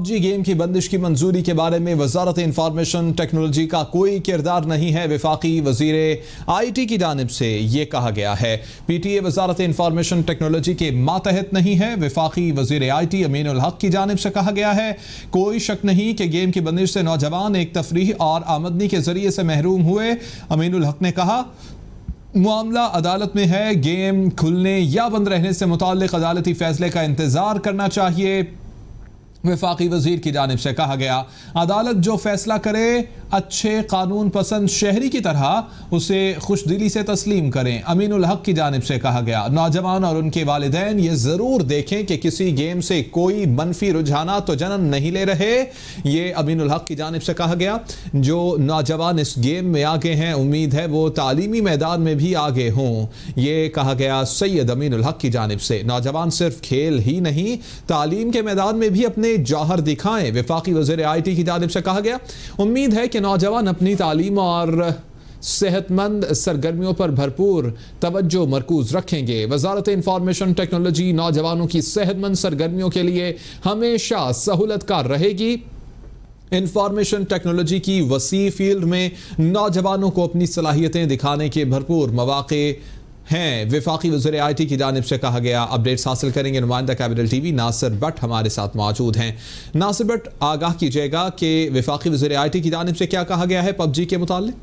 PUBG game کی بندش کی منظوری کے بارے میں وزارت انفارمیشن ٹیکنالوجی کا کوئی کردار نہیں ہے. وفاقی وزیر IT کی جانب سے یہ کہا گیا ہے. PTA وزارت انفارمیشن ٹیکنالوجی کے ماتحت نہیں ہے. وفاقی وزیر IT امین الحق کی جانب سے کہا گیا ہے کوئی شک نہیں کہ گیم کی بندش سے نوجوان ایک تفریح اور آمدنی کے ذریعے سے محروم ہوئے. امین الحق نے کہا معاملہ عدالت میں ہے. گیم کھلنے یا بند رہنے سے متعلق عدالتی فیصلے کا انتظار کرنا چاہیے. وفاقی وزیر کی جانب سے کہا گیا عدالت جو فیصلہ کرے اچھے قانون پسند شہری کی طرح اسے خوش دلی سے تسلیم کریں. امین الحق کی جانب سے کہا گیا نوجوان اور ان کے والدین یہ ضرور دیکھیں کہ کسی گیم سے کوئی منفی رجحانات تو جنم نہیں لے رہے. یہ امین الحق کی جانب سے کہا گیا. جو نوجوان اس گیم میں آگے ہیں امید ہے وہ تعلیمی میدان میں بھی آگے ہوں. یہ کہا گیا سید امین الحق کی جانب سے. نوجوان صرف کھیل ہی نہیں تعلیم کے میدان میں بھی اپنے جوہر دکھائیں. وفاقی وزیر IT کی جانب سے کہا گیا امید ہے کہ نوجوان اپنی تعلیم اور صحت مند سرگرمیوں پر بھرپور توجہ مرکوز رکھیں گے. وزارت انفارمیشن ٹیکنالوجی نوجوانوں کی صحت مند سرگرمیوں کے لیے ہمیشہ سہولت کار رہے گی. انفارمیشن ٹیکنالوجی کی وسیع فیلڈ میں نوجوانوں کو اپنی صلاحیتیں دکھانے کے بھرپور مواقع ہیں. وفاقی وزیر IT کی جانب سے کہا گیا. اپڈیٹس حاصل کریں گے نمائندہ کیپٹل TV ناصر بٹ ہمارے ساتھ موجود ہیں. ناصر بٹ آگاہ کیجیے گا کہ وفاقی وزیر IT کی جانب سے کیا کہا گیا ہے PUBG کے متعلق.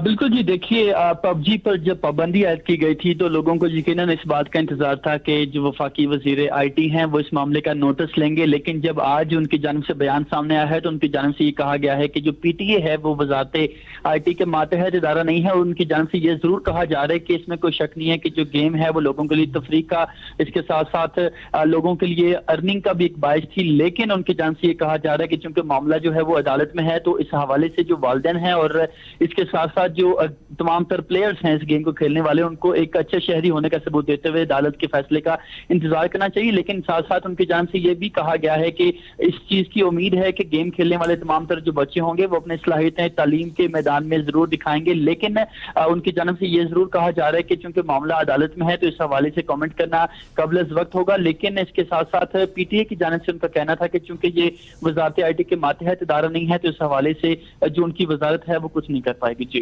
بالکل جی دیکھیے PUBG پر جب پابندی عائد کی گئی تھی تو لوگوں کو یقیناً اس بات کا انتظار تھا کہ جو وفاقی وزیر IT ہیں وہ اس معاملے کا نوٹس لیں گے. لیکن جب آج ان کی جانب سے بیان سامنے آیا ہے تو ان کی جانب سے یہ کہا گیا ہے کہ جو PTA ہے وہ وزارت IT کے ماتحت ادارہ نہیں ہے. ان کی جانب سے یہ ضرور کہا جا رہا ہے کہ اس میں کوئی شک نہیں ہے کہ جو گیم ہے وہ لوگوں کے لیے تفریح کا اس کے ساتھ ساتھ لوگوں کے لیے ارننگ کا بھی ایک باعث تھی. لیکن ان کی جانب سے یہ کہا جا رہا ہے کہ چونکہ معاملہ جو ہے وہ عدالت میں ہے تو اس حوالے سے جو والدین ہیں اور اس کے ساتھ ساتھ جو تمام تر پلیئرز ہیں اس گیم کو کھیلنے والے ان کو ایک اچھے شہری ہونے کا ثبوت دیتے ہوئے عدالت کے فیصلے کا انتظار کرنا چاہیے. لیکن ساتھ ساتھ ان کی جانب سے یہ بھی کہا گیا ہے کہ اس چیز کی امید ہے کہ گیم کھیلنے والے تمام تر جو بچے ہوں گے وہ اپنی صلاحیتیں تعلیم کے میدان میں ضرور دکھائیں گے. لیکن ان کی جانب سے یہ ضرور کہا جا رہا ہے کہ چونکہ معاملہ عدالت میں ہے تو اس حوالے سے کامنٹ کرنا قبل از وقت ہوگا. لیکن اس کے ساتھ ساتھ PTA کی جانب سے ان کا کہنا تھا کہ چونکہ یہ وزارت IT کے ماتحت ادارہ نہیں ہے تو اس حوالے سے جو ان کی وزارت ہے وہ کچھ نہیں کر پائے گی. جی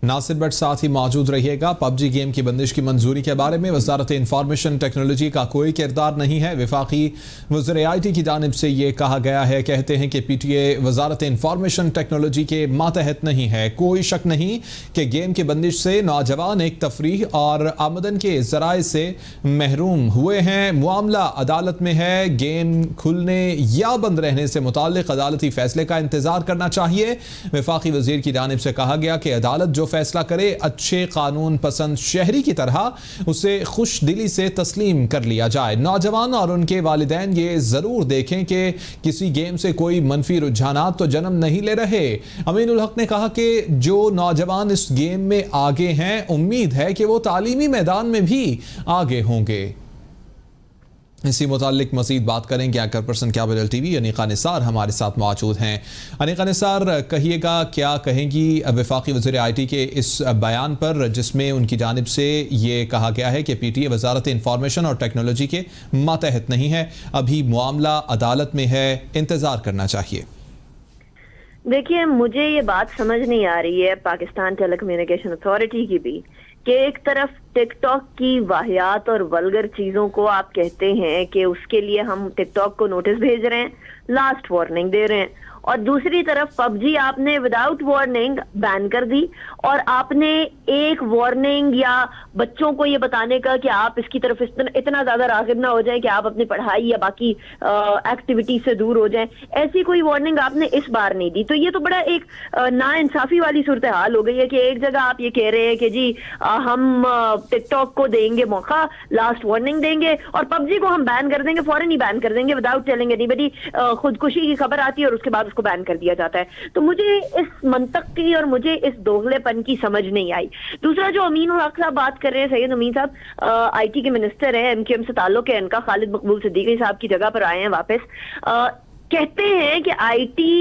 ناصر بٹ ساتھ ہی موجود رہیے گا. PUBG گیم کی بندش کی منظوری کے بارے میں وزارت انفارمیشن ٹیکنالوجی کا کوئی کردار نہیں ہے. وفاقی وزیر IT کی جانب سے یہ کہا گیا ہے. کہتے ہیں کہ PTA وزارت انفارمیشن ٹیکنالوجی کے ماتحت نہیں ہے. کوئی شک نہیں کہ گیم کی بندش سے نوجوان ایک تفریح اور آمدن کے ذرائع سے محروم ہوئے ہیں. معاملہ عدالت میں ہے. گیم کھلنے یا بند رہنے سے متعلق عدالتی فیصلے کا انتظار کرنا چاہیے. وفاقی وزیر کی جانب سے کہا گیا کہ عدالت جو فیصلہ کرے اچھے قانون پسند شہری کی طرح اسے خوش دلی سے تسلیم کر لیا جائے. نوجوان اور ان کے والدین یہ ضرور دیکھیں کہ کسی گیم سے کوئی منفی رجحانات تو جنم نہیں لے رہے. امین الحق نے کہا کہ جو نوجوان اس گیم میں آگے ہیں امید ہے کہ وہ تعلیمی میدان میں بھی آگے ہوں گے. اسی متعلق مزید بات کریں گے. اینکر پرسن کیپٹل TV انیقہ نثار ہمارے ساتھ موجود ہیں. انیقہ نثار کہیے گا کیا کہیں گی وفاقی وزیر IT کے اس بیان پر جس میں ان کی جانب سے یہ کہا گیا ہے کہ PTA وزارت انفارمیشن اور ٹیکنالوجی کے ماتحت نہیں ہے. ابھی معاملہ عدالت میں ہے. انتظار کرنا چاہیے. دیکھیے مجھے یہ بات سمجھ نہیں آ رہی ہے پاکستان ٹیلی کمیونیکیشن اتھارٹی کی بھی کہ ایک طرف ٹک ٹاک کی واہیات اور ولگر چیزوں کو آپ کہتے ہیں کہ اس کے لیے ہم ٹک ٹاک کو نوٹس بھیج رہے ہیں, لاسٹ وارننگ دے رہے ہیں, اور دوسری طرف PUBG آپ نے وداؤٹ وارننگ بین کر دی اور آپ نے ایک وارننگ یا بچوں کو یہ بتانے کا کہ آپ اس کی طرف اتنا زیادہ راغب نہ ہو جائیں کہ آپ اپنی پڑھائی یا باقی ایکٹیویٹی سے دور ہو جائیں, ایسی کوئی وارننگ آپ نے اس بار نہیں دی. تو یہ تو بڑا ایک نا انصافی والی صورتحال ہو گئی ہے کہ ایک جگہ آپ یہ کہہ رہے ہیں کہ جی ہم ٹک ٹاک کو دیں گے موقع, لاسٹ وارننگ دیں گے, اور PUBG کو ہم بین کر دیں گے, فوراً ہی بین کر دیں گے وداؤٹ ٹیلنگ اینی باڈی. خودکشی کی خبر آتی ہے اور اس کے بعد اس کو بین کر دیا جاتا ہے. تو مجھے اس منطق کی اور مجھے اس دوغلے پن کی سمجھ نہیں آئی. دوسرا جو امین الحق صاحب بات کر رہے ہیں, سید امین صاحب IT کے منسٹر ہیں, MQM سے تعلق ہے ان کا, خالد مقبول صدیقی صاحب کی جگہ پر آئے ہیں واپس. کہتے ہیں کہ آئی ٹی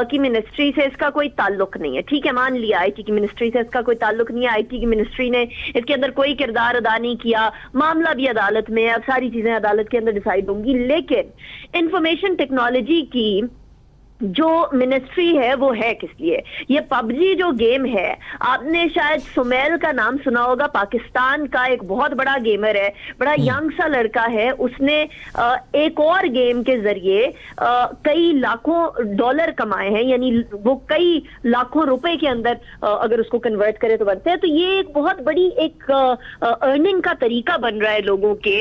کی منسٹری سے اس کا کوئی تعلق نہیں ہے. ٹھیک ہے, مان لیا آئی ٹی کی منسٹری سے اس کا کوئی تعلق نہیں ہے, آئی ٹی کی منسٹری نے اس کے اندر کوئی کردار ادا نہیں کیا, معاملہ بھی عدالت میں ہے, اب ساری چیزیں عدالت کے اندر ڈیسائیڈ ہوں گی. لیکن انفارمیشن ٹیکنالوجی کی جو منسٹری ہے وہ ہے کس لیے؟ یہ پب جی جو گیم ہے, آپ نے شاید سمیل کا نام سنا ہوگا, پاکستان کا ایک بہت بڑا گیمر ہے, بڑا ینگ سا لڑکا ہے. اس نے ایک اور گیم کے ذریعے کئی لاکھوں ڈالر کمائے ہیں, یعنی وہ کئی لاکھوں روپے کے اندر اگر اس کو کنورٹ کرے تو بنتے ہیں. تو یہ ایک بہت بڑی ایک ارننگ کا طریقہ بن رہا ہے لوگوں کے.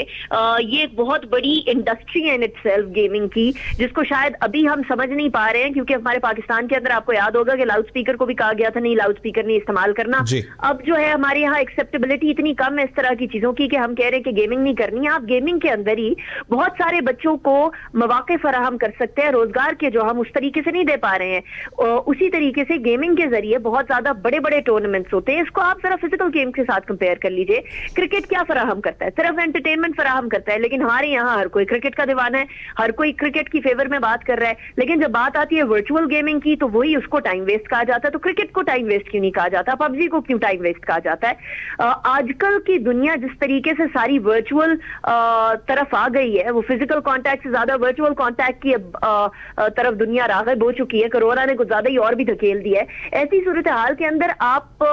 یہ ایک بہت بڑی انڈسٹری ہے ان اٹ سیلف گیمنگ کی, جس کو شاید ابھی ہم سمجھ نہیں پا رہے ہیں, کیونکہ ہمارے پاکستان کے اندر آپ کو یاد ہوگا کہ لاؤڈ اسپیکر کو بھی کہا گیا تھا نہیں لاؤڈ اسپیکر نہیں استعمال کرنا. اب جو ہے ہمارے یہاں ایکسیپٹیبلٹی اتنی کم ہے اس طرح کی چیزوں کی کہ ہم کہہ رہے ہیں کہ گیمنگ نہیں کرنی ہے. آپ گیمنگ کے اندر ہی بہت سارے بچوں کو مواقع فراہم کر سکتے ہیں روزگار کے, جو ہم اس طریقے سے نہیں دے پا رہے ہیں. اسی طریقے سے گیمنگ کے ذریعے بہت زیادہ بڑے بڑے ٹورنامنٹس ہوتے ہیں. اس کو آپ ذرا فزیکل گیم کے ساتھ کمپیئر کر لیجئے. کرکٹ کیا فراہم کرتا ہے؟ صرف انٹرٹینمنٹ فراہم کرتا ہے, لیکن ہمارے یہاں ہر کوئی کرکٹ کا دیوانہ ہے, ہر کوئی کرکٹ کی فیور میں بات کر رہا ہے. لیکن جب بات آتی ہے ورچوئل گیمنگ کی تو وہی اس کو ٹائم ویسٹ کہا جاتا ہے. تو کرکٹ کو ٹائم ویسٹ کیوں نہیں کہا جاتا؟ پب جی کو کیوں ٹائم ویسٹ کہا جاتا ہے؟ آج کل کی دنیا جس طریقے سے ساری ورچوئل طرف آ گئی ہے, وہ فزیکل کانٹیکٹ سے زیادہ ورچوئل کانٹیکٹ کی طرف دنیا راغب ہو چکی ہے. کورونا نے کچھ زیادہ ہی اور بھی دھکیل دیا ہے. ایسی صورتحال کے اندر آپ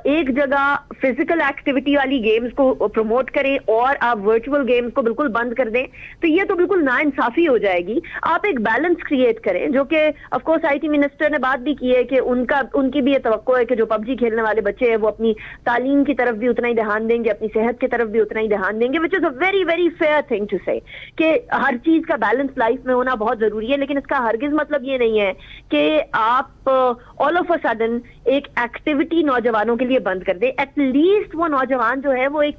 ایک جگہ فزیکل ایکٹیویٹی والی گیمز کو پروموٹ کریں اور آپ ورچوئل گیمز کو بالکل بند کر دیں, تو یہ تو بالکل ناانصافی ہو جائے گی. آپ ایک بیلنس کریٹ کریں, جو کہ of course I T minister نے بات بھی کی ہے کہ ان کی بھی یہ توقع ہے کہ جو پب جی کھیلنے والے بچے ہیں وہ اپنی تعلیم کی طرف بھی اتنا ہی دھیان دیں گے, اپنی صحت کی طرف بھی اتنا ہی دھیان دیں گے, which is a very very fair thing to say کہ ہر چیز کا بیلنس لائف میں ہونا بہت ضروری ہے. لیکن اس کا ہرگز مطلب یہ نہیں ہے کہ آپ آل آف اے سڈن ایک ایکٹیویٹی نوجوانوں کے لیے بند کر دیں. ایٹ لیسٹ وہ نوجوان جو ہے وہ ایک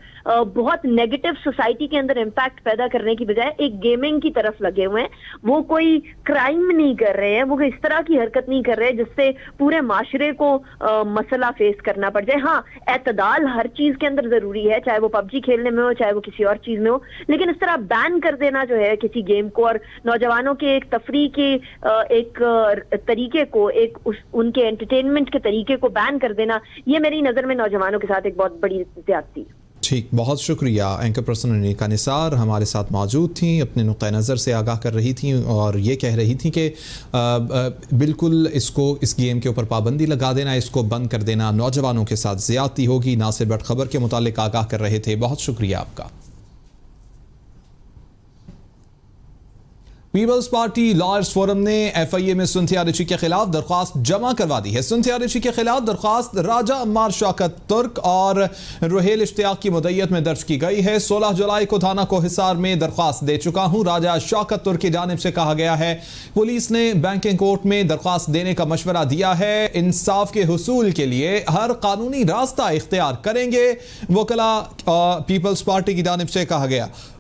بہت نیگیٹو سوسائٹی کے اندر امپیکٹ پیدا کرنے کی بجائے ایک گیمنگ کی طرف لگے ہوئے ہیں. وہ کوئی کرائم نہیں کر رہے ہیں, وہ اس طرح کی حرکت نہیں کر رہے جس سے پورے معاشرے کو مسئلہ فیس کرنا پڑ جائے. ہاں, اعتدال ہر چیز کے اندر ضروری ہے, چاہے وہ پب جی کھیلنے میں ہو چاہے وہ کسی اور چیز میں ہو. لیکن اس طرح بین کر دینا جو ہے کسی گیم کو اور نوجوانوں کے ایک تفریح کے ایک طریقے کو, ایک ان کے انٹرٹینمنٹ کے طریقے کو بین کر دینا, یہ میری نظر میں نوجوانوں کے ساتھ ایک بہت بڑی زیادتی ہے. ٹھیک, بہت شکریہ. اینکر پرسن انیکا نثار ہمارے ساتھ موجود تھیں, اپنے نقطۂ نظر سے آگاہ کر رہی تھیں اور یہ کہہ رہی تھیں کہ بالکل اس گیم کے اوپر پابندی لگا دینا, اس کو بند کر دینا نوجوانوں کے ساتھ زیادتی ہوگی. ناصر بٹ خبر کے متعلق آگاہ کر رہے تھے. بہت شکریہ آپ کا. پیپلز پارٹی لائرز فورم نے ایف آئی اے میں سنتھیا ریچی کے خلاف درخواست جمع کروا دی ہے. سنتھیا ریچی کے خلاف درخواست راجہ عمار شوکت ترک اور روہیل اشتیاق کی مدعیت میں درج کی گئی ہے. 16 جولائی کو تھانہ کوہسار میں درخواست دے چکا ہوں. راجہ شوکت ترک کی جانب سے کہا گیا ہے پولیس نے بینکنگ کورٹ میں درخواست دینے کا مشورہ دیا ہے, انصاف کے حصول کے لیے ہر قانونی راستہ اختیار کریں گے, وکلاء پیپلز پارٹی کی جانب سے کہا گیا.